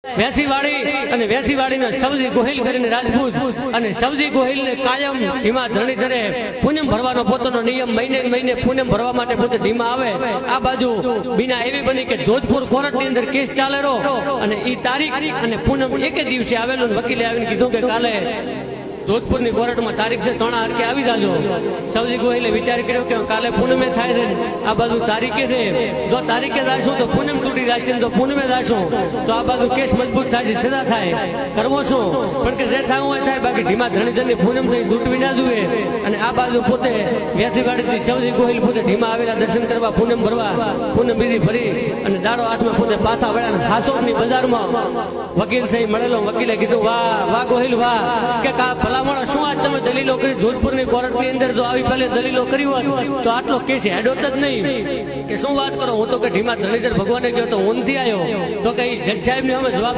વેસીવાડી અને વેસીવાડીના સવજી ગોહિલ કરીને રાજપૂત અને સવજી ગોહિલને કાયમ ધીમા ધરણી ધરે પૂનમ ભરવાનો પોતાનો નિયમ મહિને પૂનમ ભરવા માટે પોતે ધીમા આવે। આ બાજુ બીના એવી બની કે જોધપુર કોર્ટની અંદર કેસ ચાલેલો અને ઈ તારીખ અને પૂનમ એક જ દિવસે આવેલું। વકીલે આવીને કીધું કે કાલે જોધપુરની કોર્ટમાં તારીખ છે, ત્રણ હરકે આવી જાજો। સવજી ગોહિલે વિચાર કર્યો કે કાલે પૂનમે થાય છે, આ બાજુ તારીખે છે, જો તારીખે જાશું તો પૂનમ તૂટી જશે, તો પૂનમે જાશું તો આ બાજુ કેસ મજબૂત થાય છે, સજા થાય, કરવો શું? પણ કે જે થવું હોય થાય, બાકી ધીમા ધરણીધરની પૂનમ થઈ તૂટવી ના જોઈએ। અને આ બાજુ પોતે વેસીવાડીથી સવજી ગોહિલ પોતે ધીમા આવેલા દર્શન કરવા, પૂનમ ભરવા, પૂનમ બીજી ભરી અને દાડો હાથમાં પોતે પાછા વળ્યા। હાસોરની બજારમાં વકીલ થઈ મળેલો। વકીલે કીધું વાહ વાહ ગોહિલ વાહ, કે ભલામણ શું આજ તમે દલીલો કરી જોધપુરની કોર્ટની અંદર? જો આવી પહેલે દલીલો કરી હોત તો આટલો કેસ હેડોત જ નહીં। કે શું વાત કરો, હું તો કે ધીમા ધરણીધર ભગવાને ગયો તો હું નથી આવ્યો, તો કે જજ સાહેબ ને અમે જવાબ